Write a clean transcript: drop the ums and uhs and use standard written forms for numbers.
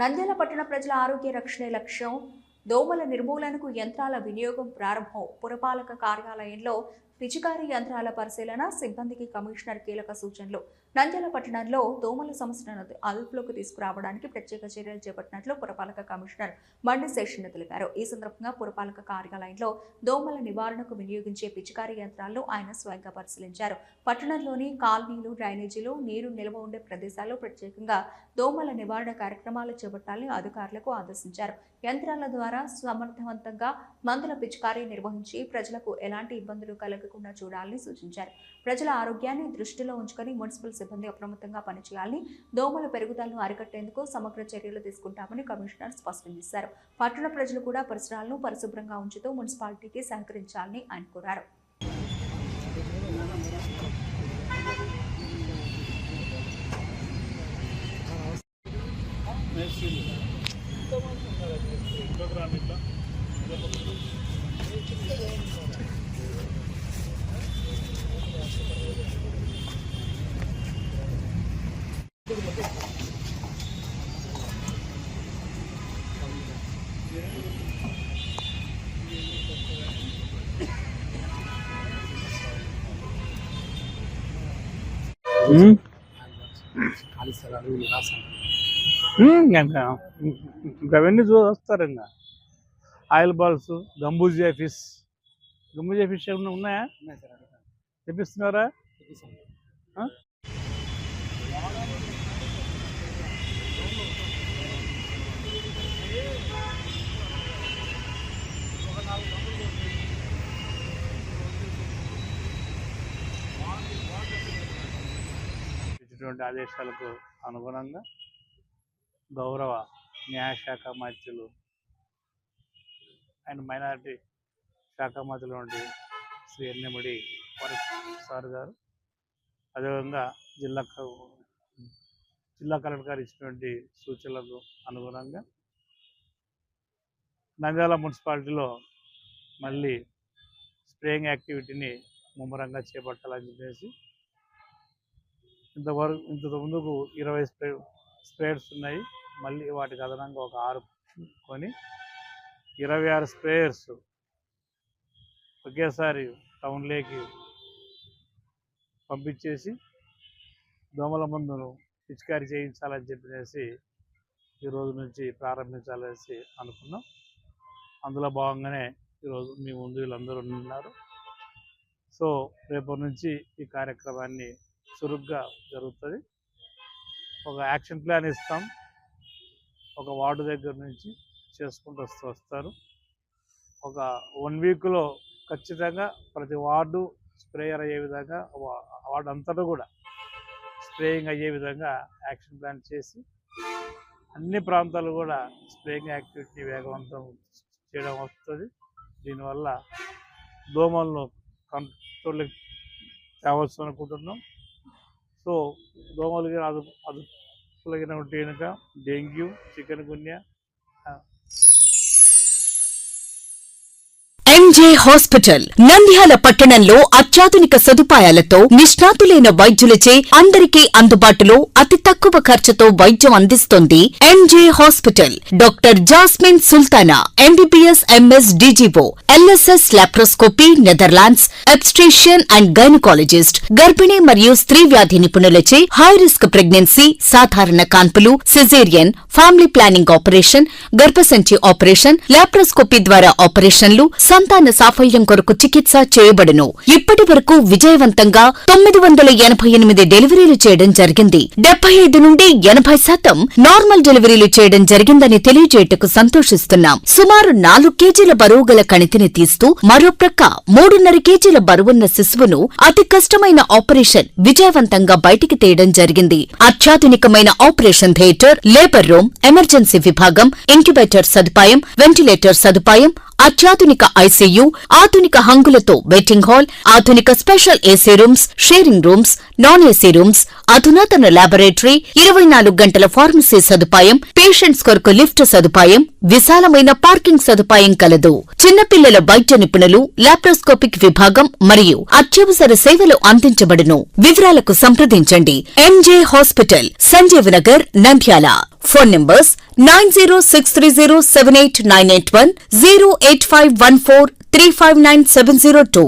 నంద్యాల పట్టణ ప్రజల ఆరోగ్య రక్షణే లక్ష్యం. దోమల నిర్మూలనకు యంత్రాల వినియోగం ప్రారంభం. పురపాలక కార్యాలయంలో పిచికారీ యంత్రాల పరిశీలన. సిబ్బందికి కమిషనర్ కీలక సూచనలు. నంద్యాల పట్టణంలో దోమల సమస్యను అదుపులోకి తీసుకురావడానికి ప్రత్యేక చర్యలు చేపట్టినట్లు పురపాలక కమిషనర్ బండి శేషన్ తెలిపారు. ఈ సందర్భంగా పురపాలక కార్యాలయంలో దోమల నివారణకు వినియోగించే పిచికారీ యంత్రాలను ఆయన స్వయంగా పరిశీలించారు. పట్టణంలోని కాలనీలు, డ్రైనేజీలు, నీరు నిల్వ ఉండే ప్రదేశాల్లో ప్రత్యేకంగా దోమల నివారణ కార్యక్రమాలు చేపట్టాలని అధికారులకు ఆదేశించారు. యంత్రాల ద్వారా సమర్థవంతంగా మందుల పిచికారీ నిర్వహించి ప్రజలకు ఎలాంటి ఇబ్బందులు కలగకుండా చూడాలని సూచించారు. ప్రజల ఆరోగ్యాన్ని దృష్టిలో ఉంచుకొని మున్సిపల్ సిబ్బంది అప్రమత్తంగా పనిచేయాలని, దోమల పెరుగుదలను అరికట్టేందుకు సమగ్ర చర్యలు తీసుకుంటామని కమిషనర్ స్పష్టం చేశారు. పట్టణ ప్రజలు కూడా పరిసరాలను పరిశుభ్రంగా ఉంచుతూ మున్సిపాలిటీకి సహకరించాలని ఆయన కోరారు. అవన్నీ చూస్తారు. ఇంకా ఆయిల్ బాల్స్, గంబూజియా ఫిష్ ఏమన్నా ఉన్నాయా? తెప్పిస్తున్నారా? ఇటువంటి ఆదేశాలకు అనుగుణంగా గౌరవ న్యాయశాఖ మంత్రులు అండ్ మైనారిటీ శాఖ మంత్రులు నుండి శ్రీ ఎన్నెమిడి సార్ గారు, అదేవిధంగా జిల్లా కలెక్టర్ గారు ఇచ్చినటువంటి సూచనలకు అనుగుణంగా నంద్యాల మున్సిపాలిటీలో మళ్ళీ స్ప్రేయింగ్ యాక్టివిటీని ముమ్మరంగా చేపట్టాలని చెప్పేసి ఇంత ముందుకు 20 స్ప్రేయర్స్ ఉన్నాయి. మళ్ళీ వాటికి అదనంగా ఒక 6 కొని 26 స్ప్రేయర్స్ ఒకేసారి టౌన్లోకి పంపించేసి దోమల మందును పిచికారీ చేయించాలని చెప్పేసి ఈ రోజు నుంచి ప్రారంభించాలనేసి అనుకున్నాం. అందులో భాగంగానే ఈరోజు మీ ముందు వీళ్ళందరూ ఉన్నారు. సో రేపటి నుంచి ఈ కార్యక్రమాన్ని చురుగ్గా జరుగుతుంది. ఒక యాక్షన్ ప్లాన్ ఇస్తాం. ఒక వార్డు దగ్గర నుంచి చేసుకుంటూ వస్తారు. ఒక 1 వీక్లో ఖచ్చితంగా ప్రతి వార్డు స్ప్రేయర్ అయ్యే విధంగా, వార్డు అంతటా కూడా స్ప్రేయింగ్ అయ్యే విధంగా యాక్షన్ ప్లాన్ చేసి అన్ని ప్రాంతాలు కూడా స్ప్రేయింగ్ యాక్టివిటీ వేగవంతం చేయడం వస్తుంది. దీనివల్ల దోమలను కంట్రోల్కి తేవచ్చు అనుకుంటున్నాం. సో దోమలకి అదుపులగినటువంటి కనుక dengue, chikungunya. MJ hospital Nandyal పట్టణంలో అత్యాధునిక సదుపాయాలతో నిష్ణాతులైన వైద్యులచే అందరికీ అందుబాటులో అతి తక్కువ ఖర్చుతో వైద్యం అందిస్తోంది MJ hospital. Doctor Jasmine Sultana, MBBS, MS, DGO, LSS laparoscopy, Netherlands, obstetrician and gynaecologist, గర్భిణీ మరియు స్త్రీ వ్యాధి నిపుణులచే హై రిస్క్ ప్రెగ్నెన్సీ, సాధారణ కాన్పులు, సిజేరియన్, ఫ్యామిలీ ప్లానింగ్ ఆపరేషన్, గర్భసంచి ఆపరేషన్, లాప్రోస్కోపీ ద్వారా ఆపరేషన్లు, సంతాన సాఫల్యం కొరకు చికిత్స చేయబడును. ఇప్పటి వరకు విజయవంతంగా 988 డెలివరీలు చేయడం జరిగింది. 75 నుండి 80% నార్మల్ డెలివరీలు చేయడం జరిగిందని తెలియజేయటకు సంతోషిస్తున్నాం. సుమారు 4 కేజీల బరువు గల కణితిని తీస్తూ మరో ప్రక్క 3.5 కేజీల బరువున్న శిశువును అతి కష్టమైన ఆపరేషన్ విజయవంతంగా బయటికి తీయడం జరిగింది. అత్యాధునికమైన operation theatre, labour room, emergency విభాగం, ఇంక్యుబేటర్ సదుపాయం, వెంటిలేటర్ సదుపాయం, అత్యాధునిక ఐసీయూ, ఆధునిక హంగులతో వెయిటింగ్ హాల్, ఆధునిక special AC rooms, sharing rooms, non AC rooms, అధునాతన లాబొరేటరీ, 24 గంటల ఫార్మసీ సదుపాయం, పేషెంట్స్ కొరకు లిఫ్ట్ సదుపాయం, విశాలమైన పార్కింగ్ సదుపాయం కలదు. చిన్నపిల్లల వైద్య నిపుణులు, లాప్రోస్కోపిక్ విభాగం మరియు అత్యవసర సేవలు అందించబడును. వివరాలకు సంప్రదించండి. MJ hospital, Sanjeev Nagar, Nandyal. Phone numbers 9063078981, 08514359702.